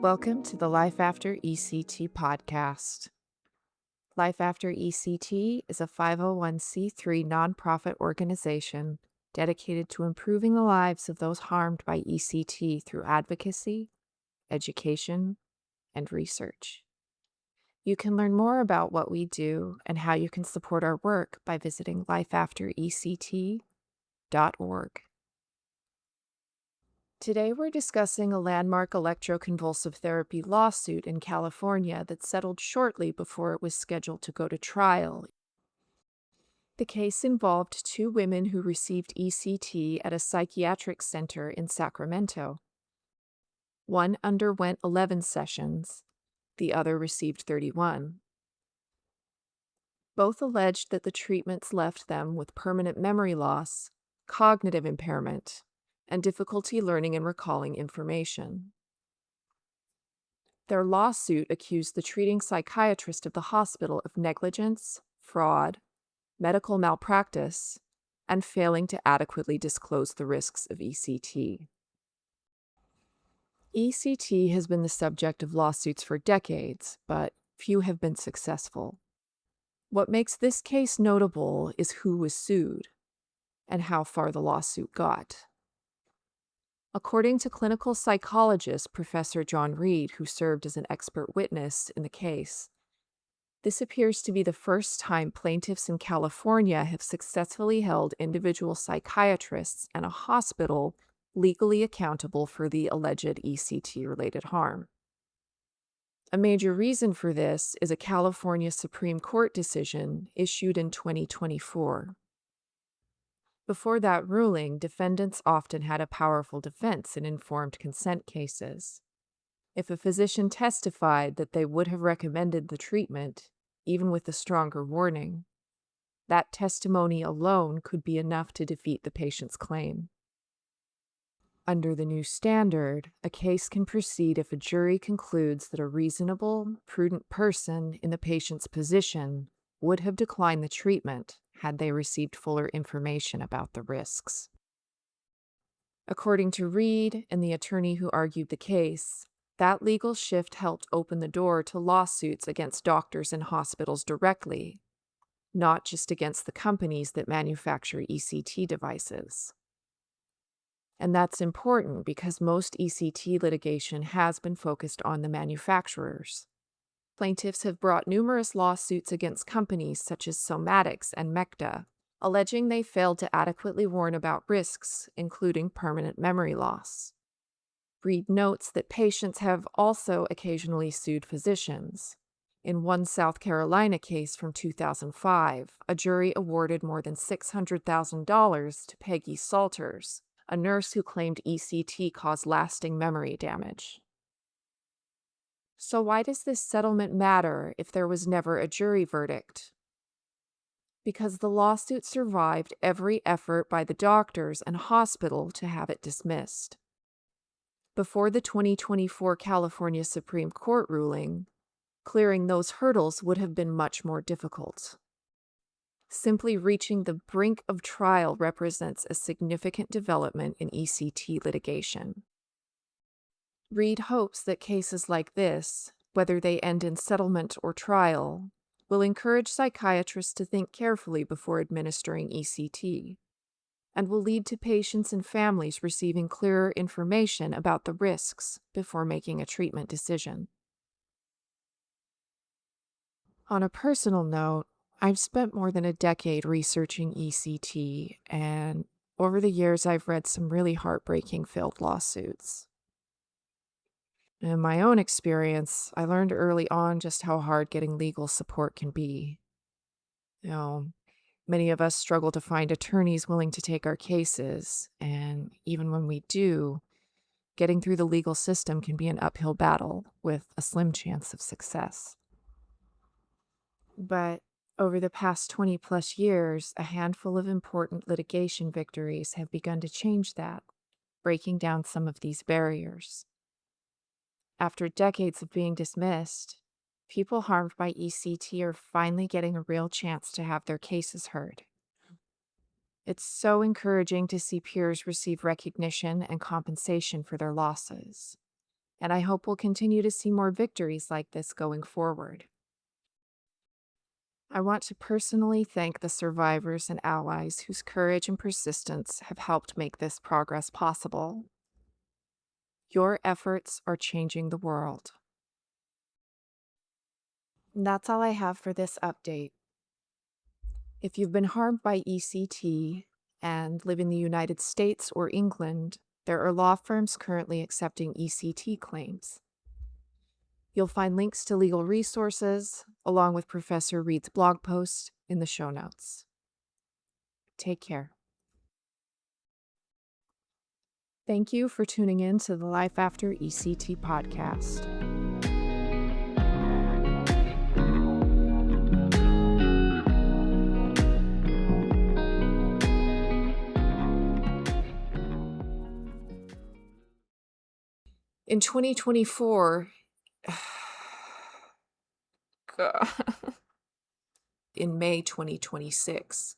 Welcome to the Life After ECT podcast. Life After ECT is a 501c3 nonprofit organization dedicated to improving the lives of those harmed by ECT through advocacy, education, and research. You can learn more about what we do and how you can support our work by visiting lifeafterect.org. Today we're discussing a landmark electroconvulsive therapy lawsuit in California that settled shortly before it was scheduled to go to trial. The case involved two women who received ECT at a psychiatric center in Sacramento. One underwent 11 sessions, the other received 31. Both alleged that the treatments left them with permanent memory loss, cognitive impairment, and difficulty learning and recalling information. Their lawsuit accused the treating psychiatrist of the hospital of negligence, fraud, medical malpractice, and failing to adequately disclose the risks of ECT. ECT has been the subject of lawsuits for decades, but few have been successful. What makes this case notable is who was sued and how far the lawsuit got. According to clinical psychologist Professor John Reed, who served as an expert witness in the case, this appears to be the first time plaintiffs in California have successfully held individual psychiatrists and a hospital legally accountable for the alleged ECT-related harm. A major reason for this is a California Supreme Court decision issued in 2024. Before that ruling, defendants often had a powerful defense in informed consent cases. If a physician testified that they would have recommended the treatment, even with a stronger warning, that testimony alone could be enough to defeat the patient's claim. Under the new standard, a case can proceed if a jury concludes that a reasonable, prudent person in the patient's position would have declined the treatment had they received fuller information about the risks. According to Reed and the attorney who argued the case, that legal shift helped open the door to lawsuits against doctors and hospitals directly, not just against the companies that manufacture ECT devices. And that's important because most ECT litigation has been focused on the manufacturers. Plaintiffs have brought numerous lawsuits against companies such as Somatics and Mecta, alleging they failed to adequately warn about risks, including permanent memory loss. Reed notes that patients have also occasionally sued physicians. In one South Carolina case from 2005, a jury awarded more than $600,000 to Peggy Salters, a nurse who claimed ECT caused lasting memory damage. So why does this settlement matter if there was never a jury verdict? Because the lawsuit survived every effort by the doctors and hospital to have it dismissed. Before the 2024 California Supreme Court ruling, clearing those hurdles would have been much more difficult. Simply reaching the brink of trial represents a significant development in ECT litigation. Reed hopes that cases like this, whether they end in settlement or trial, will encourage psychiatrists to think carefully before administering ECT, and will lead to patients and families receiving clearer information about the risks before making a treatment decision. On a personal note, I've spent more than a decade researching ECT, and over the years I've read some really heartbreaking failed lawsuits. In my own experience, I learned early on just how hard getting legal support can be. Many of us struggle to find attorneys willing to take our cases, and even when we do, getting through the legal system can be an uphill battle with a slim chance of success. But over the past 20-plus years, a handful of important litigation victories have begun to change that, breaking down some of these barriers. After decades of being dismissed, people harmed by ECT are finally getting a real chance to have their cases heard. It's so encouraging to see peers receive recognition and compensation for their losses. and I hope we'll continue to see more victories like this going forward. I want to personally thank the survivors and allies whose courage and persistence have helped make this progress possible. Your efforts are changing the world. And that's all I have for this update. If you've been harmed by ECT and live in the United States or England, there are law firms currently accepting ECT claims. You'll find links to legal resources, along with Professor Reed's blog post, in the show notes. Take care. Thank you for tuning in to the Life After ECT podcast. In 2024, in May 2026.